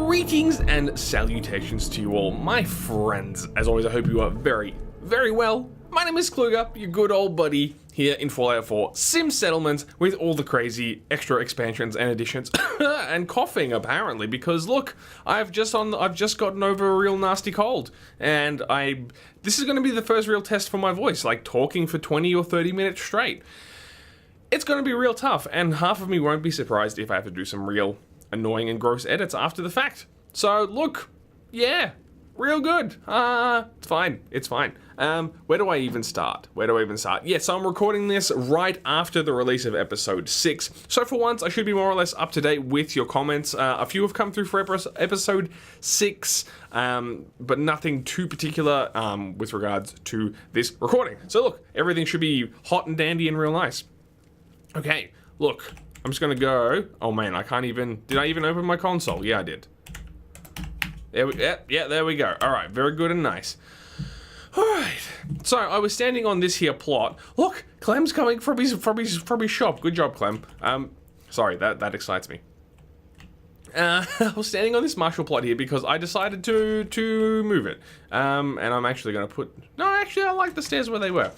Greetings and salutations to you all, my friends. As always, I hope you are very, very well. My name is Kluger, your good old buddy here in Fallout 4 Sim Settlements with all the crazy extra expansions and additions and coughing apparently because look, I've just gotten over a real nasty cold and this is going to be the first real test for my voice, like talking for 20 or 30 minutes straight. It's going to be real tough and half of me won't be surprised if I have to do some real annoying and gross edits after the fact. So look, yeah, real good. It's fine. Where do I even start? Yeah, so I'm recording this right after the release of episode 6. So for once, I should be more or less up to date with your comments. A few have come through for episode 6, but nothing too particular with regards to this recording. So look, everything should be hot and dandy and real nice. Okay, look, I'm just gonna go. Oh man, I can't even. Did I even open my console? Yeah, I did. There we go. All right, very good and nice. All right. So I was standing on this here plot. Look, Clem's coming from his shop. Good job, Clem. Sorry, that excites me. I was standing on this marshal plot here because I decided to move it. And I'm actually gonna put. No, actually, I like the stairs where they were.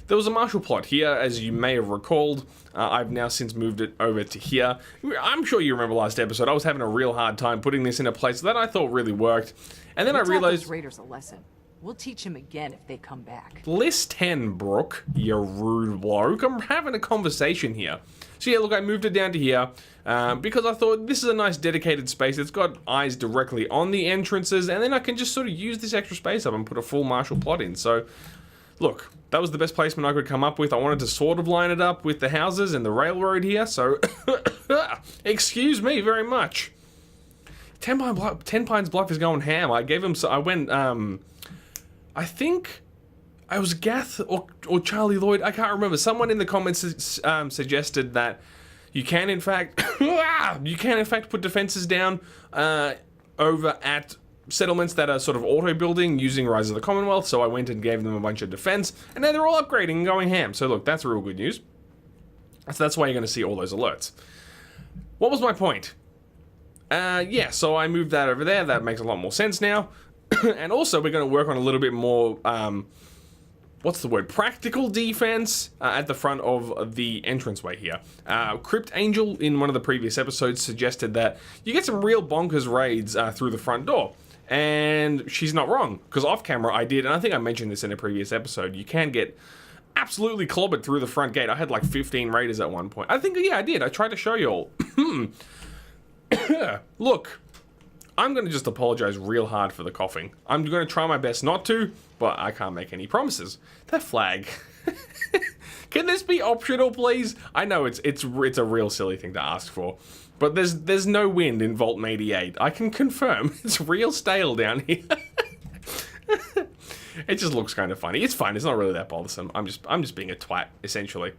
There was a marshal plot here, as you may have recalled. I've now since moved it over to here. I'm sure you remember last episode, I was having a real hard time putting this in a place that I thought really worked. And then I realized... Those raiders a lesson. We'll teach them again if they come back. List 10, Brooke, you rude bloke. I'm having a conversation here. So yeah, look, I moved it down to here because I thought this is a nice dedicated space. It's got eyes directly on the entrances, and then I can just sort of use this extra space up and put a full marshal plot in. So... look, that was the best placement I could come up with. I wanted to sort of line it up with the houses and the railroad here, so excuse me very much. Ten Pines Bluff is going ham. I gave him, I went, I think I was Gath or Charlie Lloyd. I can't remember. Someone in the comments suggested that you can in fact, put defenses down over at settlements that are sort of auto-building using Rise of the Commonwealth, so I went and gave them a bunch of defense, and now they're all upgrading and going ham. So look, that's real good news. So that's why you're going to see all those alerts. What was my point? Yeah, so I moved that over there. That makes a lot more sense now. And also, we're going to work on a little bit more, what's the word? Practical defense at the front of the entranceway here. Crypt Angel in one of the previous episodes suggested that you get some real bonkers raids through the front door. And she's not wrong, because off camera I did, and I think I mentioned this in a previous episode, you can get absolutely clobbered through the front gate. I had like 15 raiders at one point. I think, yeah, I did. I tried to show you all. Look, I'm going to just apologize real hard for the coughing. I'm going to try my best not to, but I can't make any promises. That flag. Can this be optional, please? I know it's a real silly thing to ask for. But there's no wind in Vault 88. I can confirm it's real stale down here. It just looks kind of funny. It's fine. It's not really that bothersome. I'm just being a twat, essentially.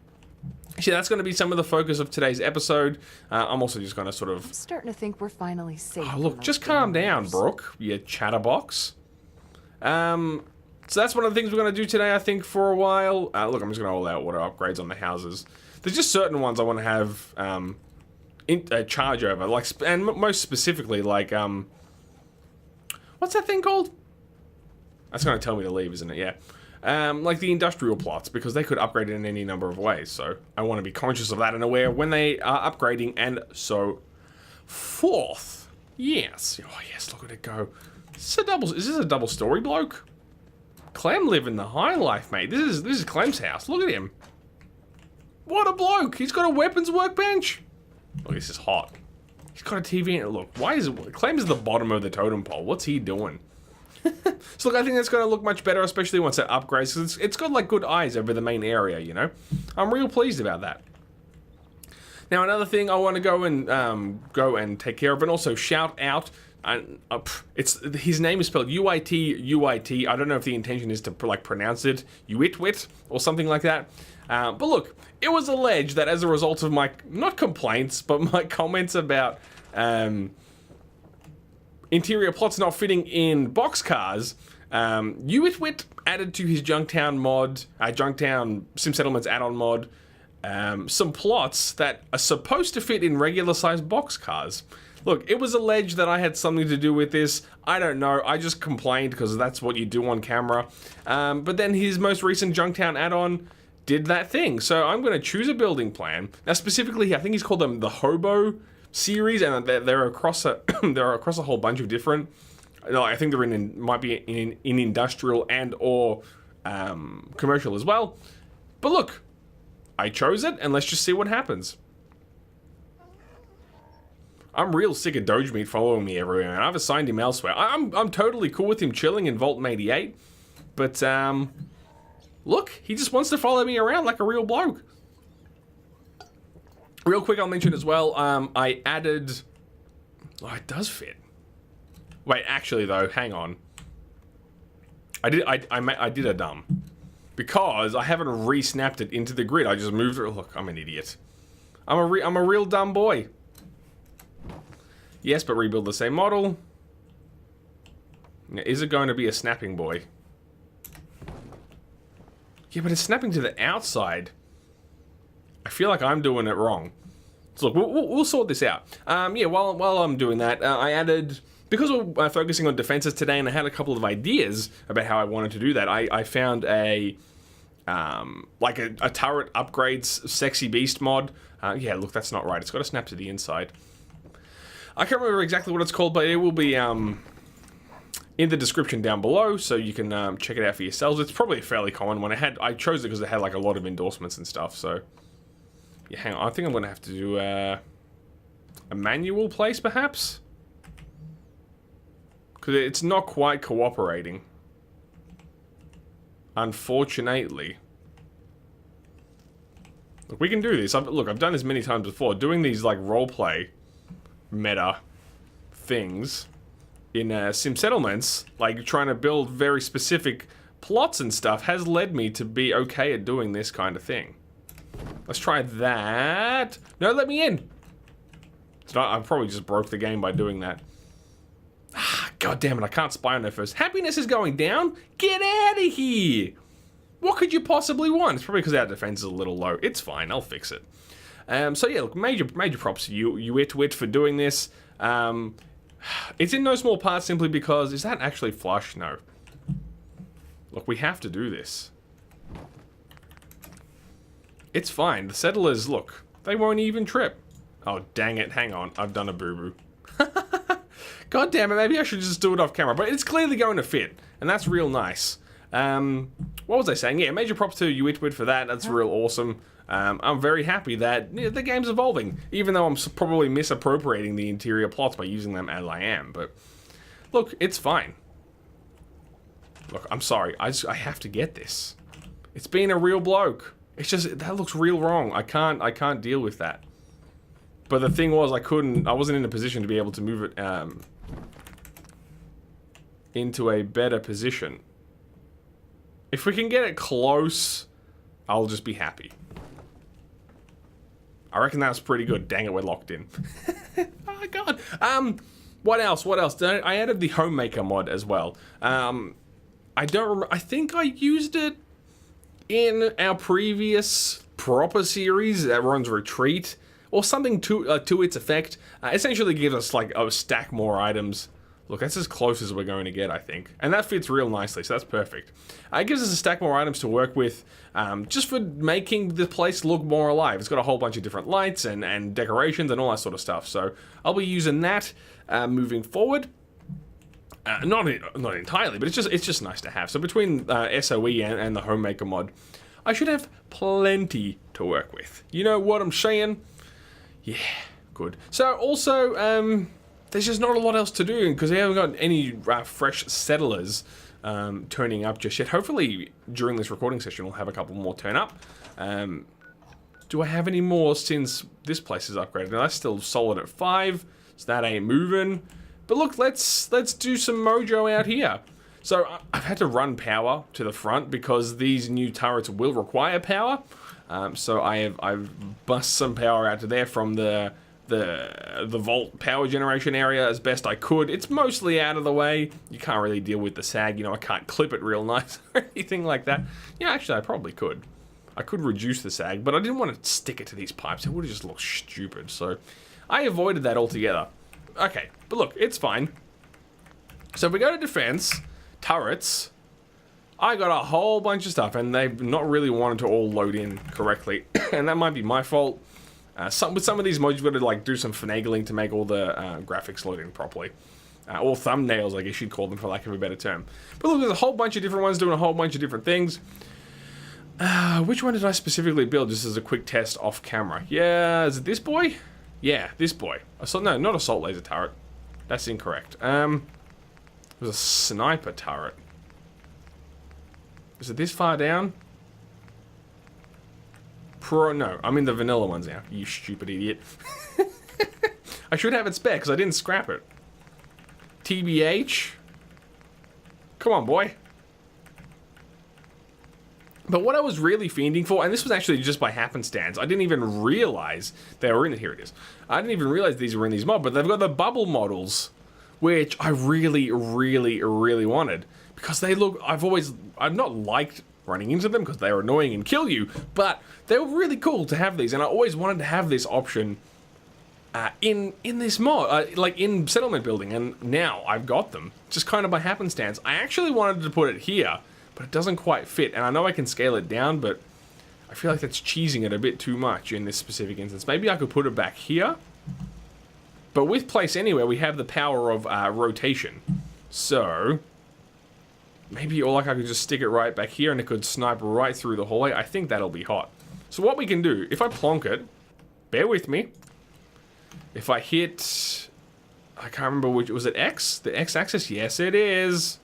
So that's going to be some of the focus of today's episode. I'm also just going to sort of... I'm starting to think we're finally safe. Oh, look, just calm down, Brooke, you chatterbox. So that's one of the things we're going to do today, I think, for a while. Look, I'm just going to all out water upgrades on the houses. There's just certain ones I want to have... charge over, like, and most specifically, like, what's that thing called? That's going to tell me to leave, isn't it? Yeah. Like the industrial plots, because they could upgrade it in any number of ways, so I want to be conscious of that and aware when they are upgrading and so forth. Yes. Oh, yes, look at it go. Is this a double story bloke? Clem living the high life, mate. This is Clem's house. Look at him. What a bloke. He's got a weapons workbench. Look, this is hot. He's got a TV in it. Look, why is it... Clem is the bottom of the totem pole. What's he doing? So look, I think that's going to look much better, especially once it upgrades. Cause it's got like good eyes over the main area, you know? I'm real pleased about that. Now, another thing I want to go and take care of, and also shout out... his name is spelled U-I-T-U-I-T. I don't know if the intention is to like pronounce it Uitwit or something like that. But look, it was alleged that as a result of my, not complaints, but my comments about interior plots not fitting in boxcars, Uitwit added to his Junktown mod, Junktown Sim Settlements add-on mod, some plots that are supposed to fit in regular sized boxcars. Look, it was alleged that I had something to do with this. I don't know. I just complained because that's what you do on camera. But then his most recent Junktown add-on did that thing. So I'm going to choose a building plan. Now, specifically, I think he's called them the Hobo series, and they're across a they're across a whole bunch of different. I think they're might be in industrial and or commercial as well. But look, I chose it, and let's just see what happens. I'm real sick of Dogemeat following me everywhere, and I've assigned him elsewhere. I'm totally cool with him chilling in Vault 88, but look, he just wants to follow me around like a real bloke. Real quick, I'll mention as well, I added... Oh, it does fit. Wait, actually though, hang on. I did a dumb. Because I haven't re-snapped it into the grid. I just moved it. Look, I'm an idiot. I'm a real dumb boy. Yes, but rebuild the same model. Now, is it going to be a snapping boy? Yeah, but it's snapping to the outside. I feel like I'm doing it wrong. So look, we'll sort this out. Yeah, while I'm doing that, I added... Because we're focusing on defenses today, and I had a couple of ideas about how I wanted to do that, I found a turret upgrades sexy beast mod. Yeah, look, that's not right. It's got to snap to the inside. I can't remember exactly what it's called, but it will be in the description down below, so you can check it out for yourselves. It's probably a fairly common one. I chose it because it had like a lot of endorsements and stuff. So yeah, hang on. I think I'm gonna have to do a manual place, perhaps. Because it's not quite cooperating. Unfortunately. Look, we can do this. I've done this many times before. Doing these, like, roleplay meta things in Sim Settlements, like trying to build very specific plots and stuff, has led me to be okay at doing this kind of thing. Let's try that. No, let me in. It's not, I probably just broke the game by doing that. God damn it, I can't spy on her first. Happiness is going down? Get out of here! What could you possibly want? It's probably because our defense is a little low. It's fine, I'll fix it. So yeah, look, major props to you, Wit, for doing this. It's in no small part simply because... Is that actually flush? No. Look, we have to do this. It's fine. The settlers, look, they won't even trip. Oh, dang it, hang on. I've done a boo-boo. God damn it, maybe I should just do it off camera. But it's clearly going to fit, and that's real nice. What was I saying? Yeah, major props to you, Wit, for that. That's real awesome. I'm very happy that the game's evolving, even though I'm probably misappropriating the interior plots by using them as I am. But look, it's fine. Look, I'm sorry. I have to get this. It's being a real bloke. It's just, that looks real wrong. I can't deal with that. But the thing was, I wasn't in a position to be able to move it into a better position. If we can get it close, I'll just be happy. I reckon that's pretty good. Dang it, we're locked in. Oh god. What else? I added the Homemaker mod as well. I don't remember. I think I used it in our previous proper series, Everyone's Retreat, or something to its effect. Essentially gives us like a stack more items. Look, that's as close as we're going to get, I think. And that fits real nicely, so that's perfect. It gives us a stack more items to work with, just for making the place look more alive. It's got a whole bunch of different lights and decorations and all that sort of stuff. So I'll be using that moving forward. Not entirely, but it's just nice to have. So between SOE and the Homemaker mod, I should have plenty to work with. You know what I'm saying? Yeah, good. So also, there's just not a lot else to do because we haven't got any fresh settlers turning up just yet. Hopefully, during this recording session, we'll have a couple more turn up. Do I have any more since this place is upgraded? Now, that's still solid at 5, so that ain't moving. But look, let's do some mojo out here. So I've had to run power to the front because these new turrets will require power. So I've bust some power out to there from the vault power generation area as best I could. It's mostly out of the way. You can't really deal with the sag. You know, I can't clip it real nice or anything like that. Yeah, actually, I probably could. I could reduce the sag, but I didn't want to stick it to these pipes. It would have just looked stupid. So I avoided that altogether. Okay, but look, it's fine. So if we go to defense, turrets, I got a whole bunch of stuff, and they've not really wanted to all load in correctly, and that might be my fault. With some of these mods, you've got to like do some finagling to make all the graphics load in properly. Or thumbnails, I guess you'd call them, for lack of a better term. But look, there's a whole bunch of different ones doing a whole bunch of different things. Which one did I specifically build just as a quick test off camera? Yeah, is it this boy? Yeah, this boy. No, not assault laser turret. That's incorrect. It was a sniper turret. Is it this far down? No, I'm in the vanilla ones now, you stupid idiot. I should have it spare because I didn't scrap it. TBH. Come on, boy. But what I was really fiending for, and this was actually just by happenstance, I didn't even realize they were in it. Here it is. I didn't even realize these were in these mobs, but they've got the bubble models, which I really, really, really wanted. Because they look, I've not liked running into them because they're annoying and kill you, but they were really cool to have these, and I always wanted to have this option in this mod, like in settlement building, and now I've got them, just kind of by happenstance. I actually wanted to put it here, but it doesn't quite fit, and I know I can scale it down, but I feel like that's cheesing it a bit too much in this specific instance. Maybe I could put it back here, but with place anywhere, we have the power of rotation, so maybe, or like I could just stick it right back here and it could snipe right through the hallway. I think that'll be hot. So what we can do, if I plonk it, bear with me. If I hit, I can't remember which, was it X? The X axis? Yes, it is.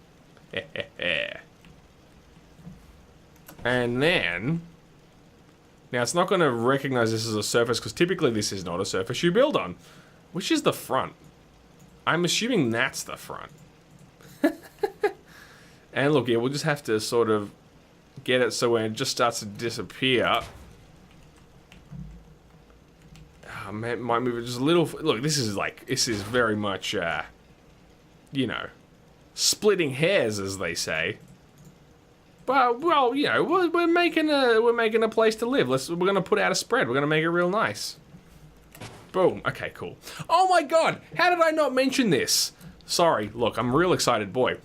And then, now it's not going to recognize this as a surface because typically this is not a surface you build on. Which is the front? I'm assuming that's the front. And look, yeah, we'll just have to sort of get it so when it just starts to disappear. Oh, man, might move it just a little. Look, this is very much, you know, splitting hairs, as they say. But well, you know, we're making a place to live. We're gonna put out a spread. We're gonna make it real nice. Boom. Okay, cool. Oh my God, how did I not mention this? Sorry. Look, I'm real excited, boy.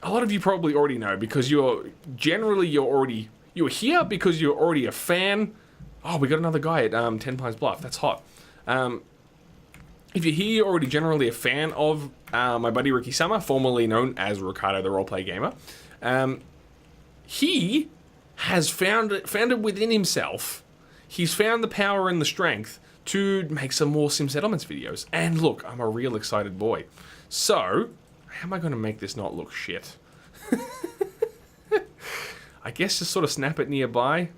A lot of you probably already know because you're here because you're already a fan. Oh, we got another guy at 10 Pines Bluff. That's hot. If you're here, you're already generally a fan of my buddy Ricky Summer, formerly known as Ricardo the Roleplay Gamer. He has found it within himself. He's found the power and the strength to make some more Sim Settlements videos. And look, I'm a real excited boy. So, how am I going to make this not look shit? I guess just sort of snap it nearby.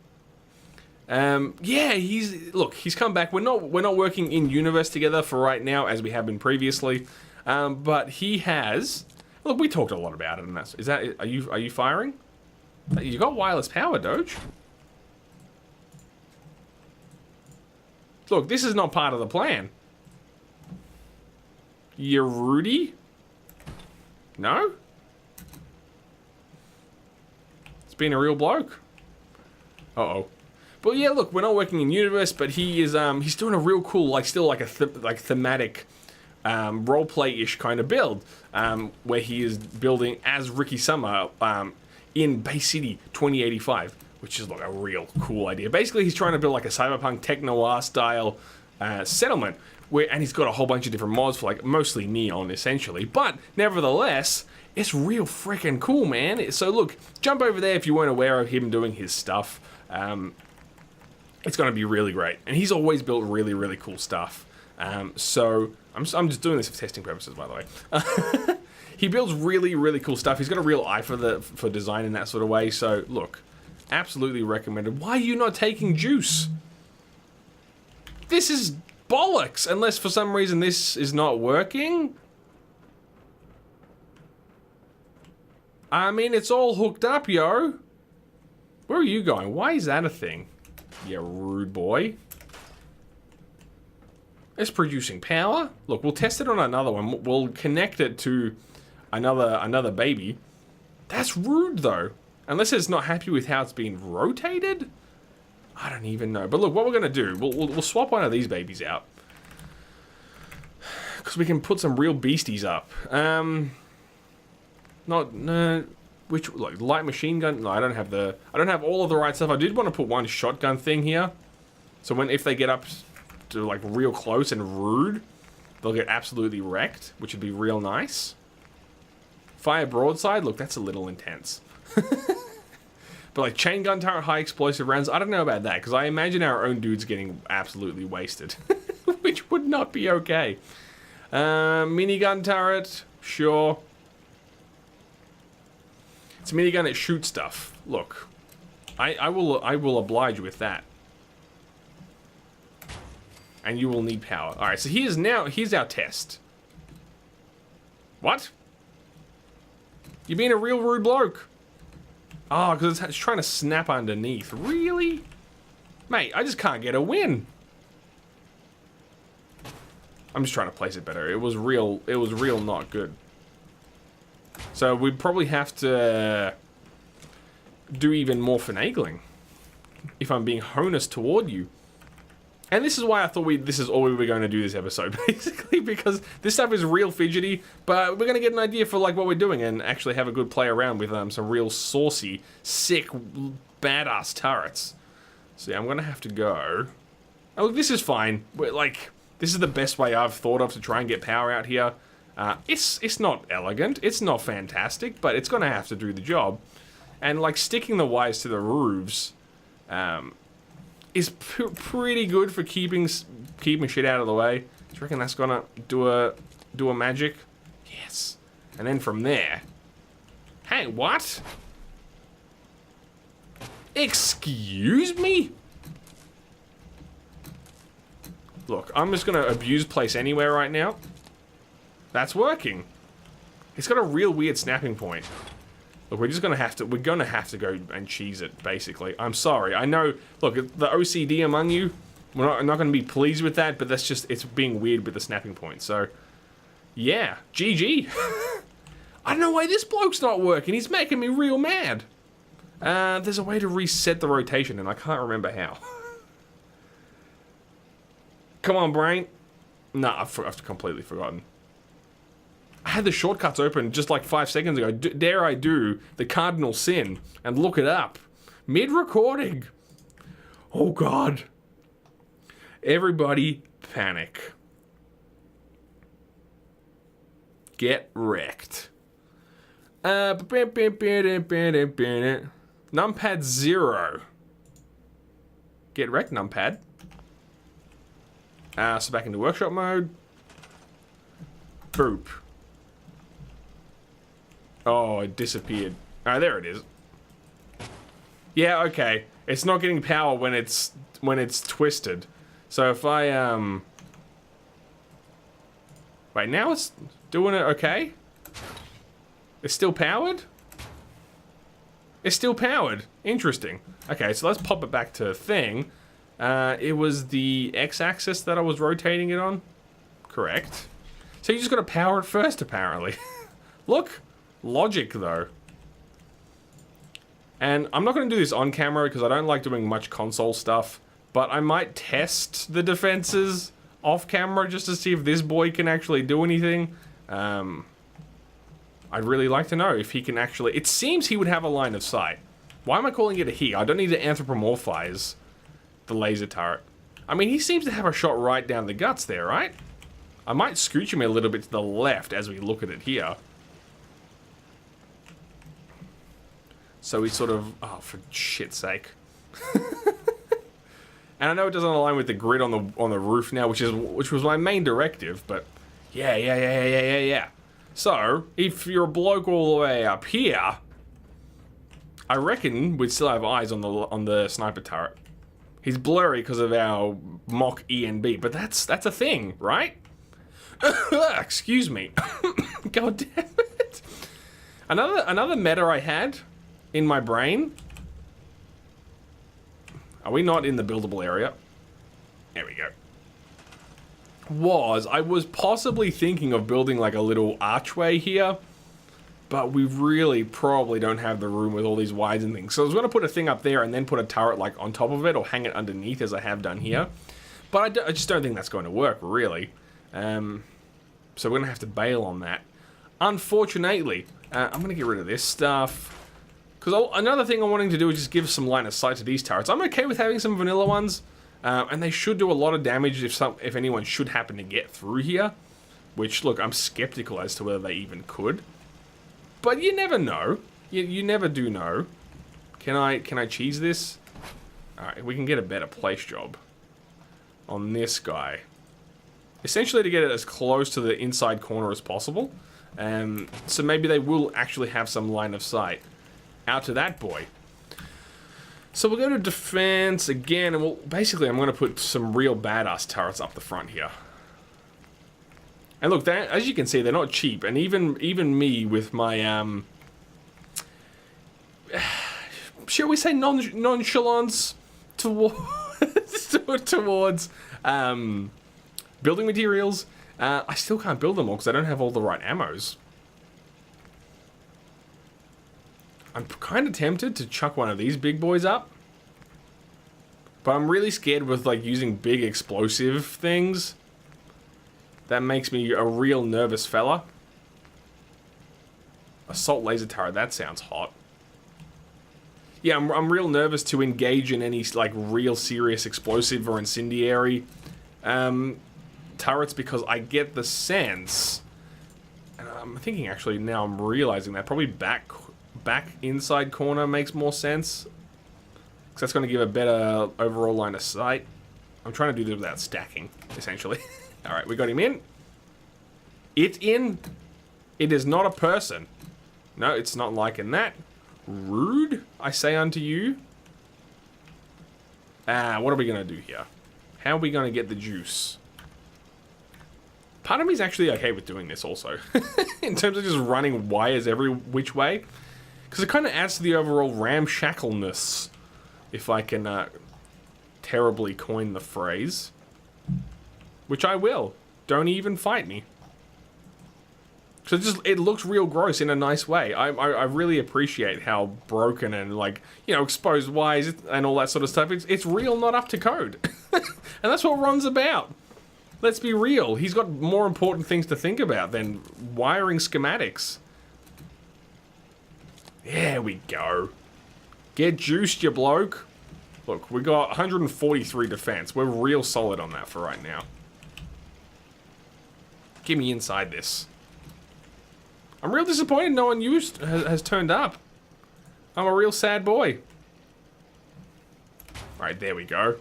Yeah, he's come back. We're not working in universe together for right now as we have been previously. But he has. Look, we talked a lot about it, and are you firing? You got wireless power, Doge. Look, this is not part of the plan. You Rudy? No? It's been a real bloke. Uh-oh. But yeah, look, we're not working in universe, but he is he's doing a real cool, like still like a thematic roleplay-ish kind of build, where he is building as Ricky Summer in Bay City 2085, which is like a real cool idea. Basically, he's trying to build like a cyberpunk tech-noir style settlement, and he's got a whole bunch of different mods for like mostly neon essentially, but nevertheless, it's real freaking cool, man. So look, jump over there if you weren't aware of him doing his stuff. It's going to be really great, and he's always built really, really cool stuff. So I'm just doing this for testing purposes, by the way. He builds really, really cool stuff. He's got a real eye for design in that sort of way. So look, absolutely recommended. Why are you not taking juice? This is bollocks, unless for some reason this is not working. I mean, it's all hooked up, yo. Where are you going? Why is that a thing? You rude boy. It's producing power. Look, we'll test it on another one. We'll connect it to another baby. That's rude, though. Unless it's not happy with how it's being rotated? I don't even know. But look, what we're going to do, we'll swap one of these babies out. Because we can put some real beasties up. Which, like, light machine gun? No, I don't have all of the right stuff. I did want to put one shotgun thing here. So if they get up to, like, real close and rude, they'll get absolutely wrecked, which would be real nice. Fire broadside? Look, that's a little intense. But, like, chain gun turret, high explosive rounds, I don't know about that, because I imagine our own dudes getting absolutely wasted. Which would not be okay. Minigun turret? Sure. It's a minigun that shoots stuff. Look, I will oblige with that. And you will need power. Alright, so here's our test. What? You're being a real rude bloke. Oh, because it's trying to snap underneath. Really? Mate, I just can't get a win. I'm just trying to place it better. It was real not good. So we'd probably have to do even more finagling, if I'm being honest toward you. And this is why I thought this is all we were going to do this episode, basically, because this stuff is real fidgety, but we're going to get an idea for like what we're doing and actually have a good play around with some real saucy, sick, badass turrets. So yeah, I'm going to have to go. Oh, look, this is fine. This is the best way I've thought of to try and get power out here. It's not elegant, it's not fantastic, but it's gonna have to do the job. And like sticking the wires to the roofs is pretty good for keeping shit out of the way. Do you reckon that's gonna do a magic? Yes. And then from there, hey, what? Excuse me? Look, I'm just gonna abuse place anywhere right now. That's working. It's got a real weird snapping point. Look, we're gonna have to go and cheese it, basically. I'm sorry. I know, look, the OCD among you, I'm not gonna be pleased with that, but that's just, it's being weird with the snapping point. So, yeah, GG. I don't know why this bloke's not working. He's making me real mad. There's a way to reset the rotation, and I can't remember how. Come on, brain. Nah, I've completely forgotten. I had the shortcuts open just like 5 seconds ago. Dare I do the cardinal sin and look it up mid-recording? Oh God. Everybody panic. Get wrecked. Numpad 0. Get wrecked, numpad. So back into workshop mode. Boop. Oh, it disappeared. Oh, there it is. Yeah, okay. It's not getting power when it's twisted. So if I wait, now it's doing it okay? It's still powered? It's still powered. Interesting. Okay, so let's pop it back to thing. It was the X-axis that I was rotating it on? Correct. So you just gotta power it first, apparently. Look. Logic, though. And I'm not going to do this on camera because I don't like doing much console stuff, but I might test the defenses off camera just to see if this boy can actually do anything. I'd really like to know if he can actually... It seems he would have a line of sight. Why am I calling it a he? I don't need to anthropomorphize the laser turret. I mean, he seems to have a shot right down the guts there, right? I might scooch him a little bit to the left as we look at it here. So he sort of, oh, for shit's sake. And I know it doesn't align with the grid on the roof now, which was my main directive, but yeah. So if you're a bloke all the way up here, I reckon we'd still have eyes on the sniper turret. He's blurry because of our mock ENB, but that's a thing, right? Excuse me. God damn it. Another meta I had in my brain. Are we not in the buildable area? There we go. I was possibly thinking of building like a little archway here, but we really probably don't have the room with all these wides and things. So I was going to put a thing up there and then put a turret like on top of it or hang it underneath as I have done here. But I just don't think that's going to work, really. So we're going to have to bail on that. Unfortunately, I'm going to get rid of this stuff. Because another thing I'm wanting to do is just give some line of sight to these turrets. I'm okay with having some vanilla ones. And they should do a lot of damage if anyone should happen to get through here. Which, look, I'm skeptical as to whether they even could. But you never know. You never do know. Can I cheese this? Alright, we can get a better place job on this guy. Essentially to get it as close to the inside corner as possible. So maybe they will actually have some line of sight out to that boy. So we'll go to defense again, and we'll basically I'm going to put some real badass turrets up the front here. And look, as you can see, they're not cheap, and even me with my shall we say nonchalance towards building materials, I still can't build them all because I don't have all the right ammos. I'm kind of tempted to chuck one of these big boys up. But I'm really scared with like using big explosive things. That makes me a real nervous fella. Assault laser turret, that sounds hot. Yeah, I'm real nervous to engage in any like real serious explosive or incendiary turrets because I get the sense, and I'm thinking actually now I'm realizing that probably back inside corner makes more sense because that's going to give a better overall line of sight. I'm trying to do this without stacking, essentially. All right, we got him in. It's in. It is not a person. No, it's not liking that. Rude, I say unto you. What are we going to do here? How are we going to get the juice? Part of me is actually okay with doing this also. In terms of just running wires every which way. Because it kind of adds to the overall ramshackleness. If I can terribly coin the phrase. Which I will. Don't even fight me. So it looks real gross in a nice way. I really appreciate how broken and like, you know, exposed wires and all that sort of stuff. It's real, not up to code. And that's what Ron's about. Let's be real. He's got more important things to think about than wiring schematics. There we go. Get juiced, you bloke. Look, we got 143 defense. We're real solid on that for right now. Get me inside this. I'm real disappointed no one has turned up. I'm a real sad boy. Alright, there we go.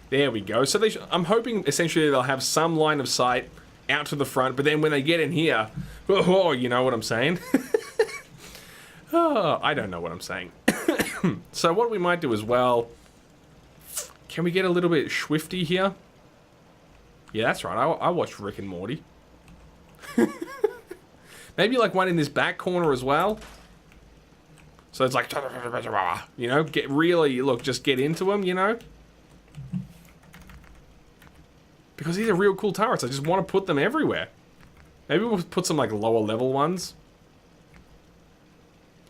There we go. So I'm hoping essentially they'll have some line of sight out to the front, but then when they get in here, oh, you know what I'm saying? Oh, I don't know what I'm saying. So what we might do as well, can we get a little bit swifty here? Yeah, that's right. I watched Rick and Morty. Maybe like one in this back corner as well. So it's like, you know, just get into them, you know? Because these are real cool turrets. I just want to put them everywhere. Maybe we'll put some like lower level ones.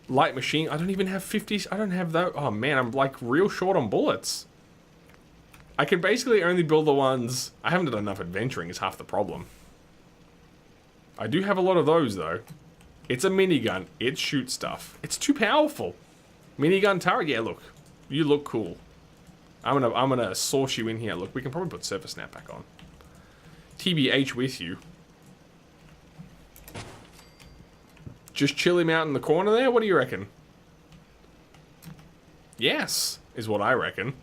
Light machine. I don't even have 50s. I don't have that. Oh man, I'm like real short on bullets. I can basically only build the ones. I haven't done enough adventuring is half the problem. I do have a lot of those though. It's a minigun. It shoots stuff. It's too powerful. Minigun turret. Yeah, look. You look cool. I'm gonna source you in here. Look, we can probably put surface snap back on. TBH with you. Just chill him out in the corner there? What do you reckon? Yes, is what I reckon.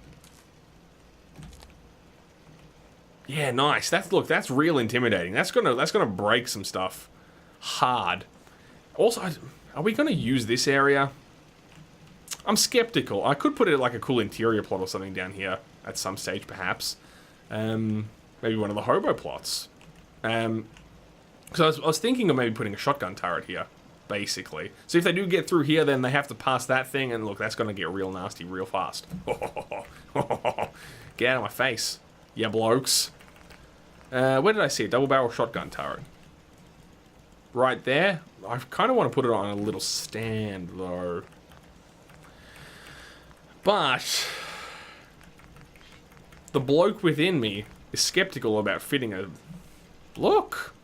Yeah, nice. That's real intimidating. That's gonna break some stuff hard. Also, are we gonna use this area? I'm skeptical. I could put it like a cool interior plot or something down here at some stage, perhaps. Maybe one of the hobo plots. Because I was thinking of maybe putting a shotgun turret here, basically. So if they do get through here, then they have to pass that thing, and look, that's gonna get real nasty real fast. Get out of my face, yeah, blokes. Where did I see it? Double barrel shotgun turret. Right there. I kind of want to put it on a little stand, though. But the bloke within me is skeptical about fitting a... Look!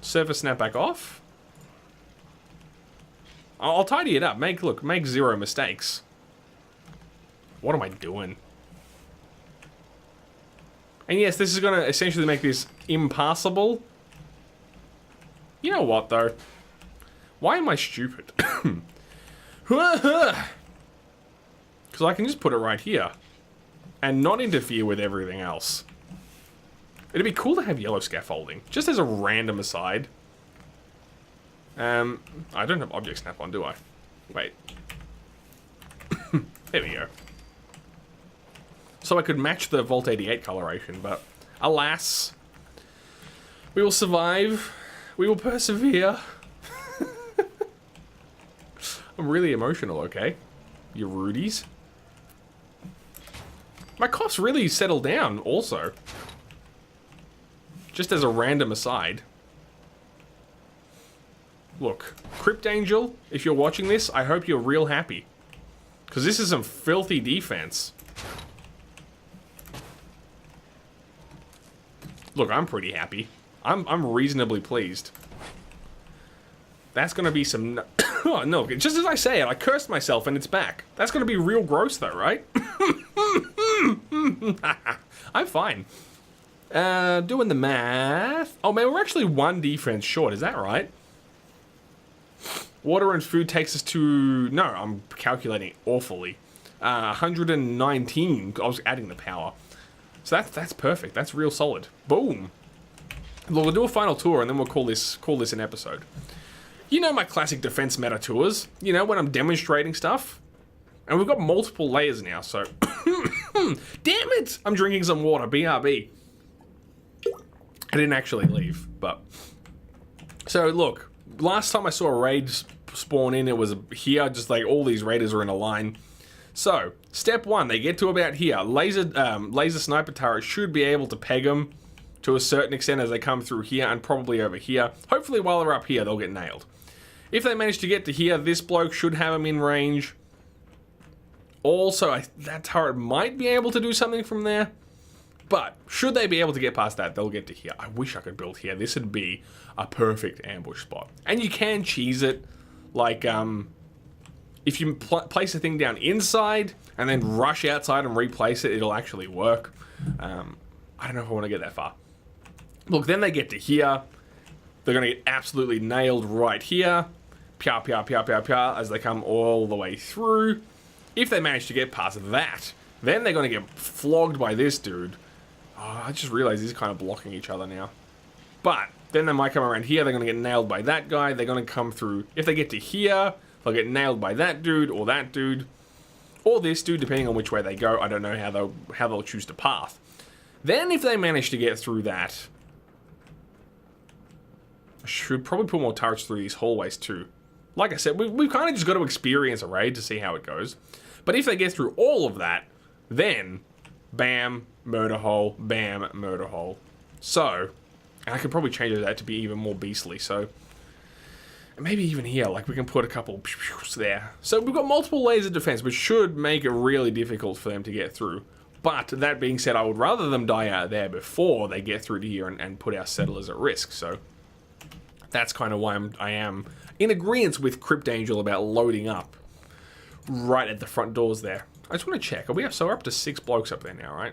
Surface snap back off. I'll tidy it up. Make 0 mistakes. What am I doing? And yes, this is going to essentially make this impassable. You know what, though? Why am I stupid? Because I can just put it right here. And not interfere with everything else. It'd be cool to have yellow scaffolding. Just as a random aside. I don't have object snap on, do I? Wait. There we go. So I could match the Vault 88 coloration, but alas, we will survive. We will persevere. I'm really emotional, okay? You rudies. My cough's really settled down, also. Just as a random aside. Look, Crypt Angel, if you're watching this, I hope you're real happy. Because this is some filthy defense. Look, I'm pretty happy. I'm reasonably pleased. That's gonna be some... Oh, no, just as I say it, I cursed myself and it's back. That's gonna be real gross though, right? I'm fine. Doing the math. Oh man, we're actually 1 defense short, is that right? Water and food takes us to... No, I'm calculating awfully. 119. I was adding the power. So that's perfect. That's real solid. Boom. Well, we'll do a final tour and then we'll call this an episode. You know my classic defense meta tours. You know, when I'm demonstrating stuff. And we've got multiple layers now, so... Damn it! I'm drinking some water. BRB. I didn't actually leave, but... So, look. Last time I saw a raid spawn in, it was here. Just like all these raiders are in a line. So, step 1, they get to about here. Laser sniper turret should be able to peg them to a certain extent as they come through here and probably over here. Hopefully while they're up here, they'll get nailed. If they manage to get to here, this bloke should have them in range. Also, that turret might be able to do something from there. But, should they be able to get past that, they'll get to here. I wish I could build here. This would be a perfect ambush spot. And you can cheese it. Like, if you place a thing down inside and then rush outside and replace it, it'll actually work. I don't know if I want to get that far. Look, then they get to here. They're going to get absolutely nailed right here. Pia, pia, pia, pia, pia, as they come all the way through. If they manage to get past that, then they're going to get flogged by this dude. Oh, I just realized these are kind of blocking each other now. But then they might come around here. They're going to get nailed by that guy. They're going to come through. If they get to here, they'll get nailed by that dude or that dude. Or this dude, depending on which way they go. I don't know how they'll choose to path. Then if they manage to get through that, I should probably put more turrets through these hallways too. Like I said, we've kind of just got to experience a raid to see how it goes. But if they get through all of that, then bam, murder hole, bam, murder hole. So, and I could probably change that to be even more beastly. So, maybe even here, like we can put a couple there. So we've got multiple layers of defense, which should make it really difficult for them to get through. But that being said, I would rather them die out there before they get through to here and put our settlers at risk. So that's kind of why I am in agreement with Crypt Angel about loading up right at the front doors there. I just want to check. So we're up to 6 blokes up there now, right?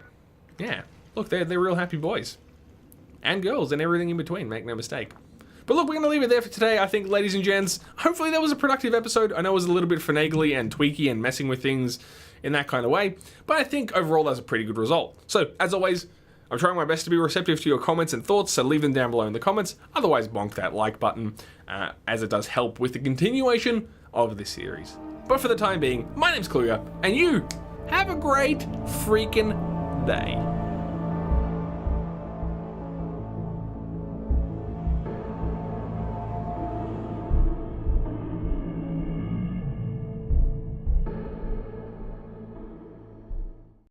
Yeah. Look, they're real happy boys. And girls and everything in between, make no mistake. But look, we're going to leave it there for today, I think, ladies and gents. Hopefully that was a productive episode. I know it was a little bit finagly and tweaky and messing with things in that kind of way. But I think overall that's a pretty good result. So, as always, I'm trying my best to be receptive to your comments and thoughts, so leave them down below in the comments. Otherwise, bonk that like button, as it does help with the continuation of this series. But for the time being, my name's Kluger, and you have a great freaking day.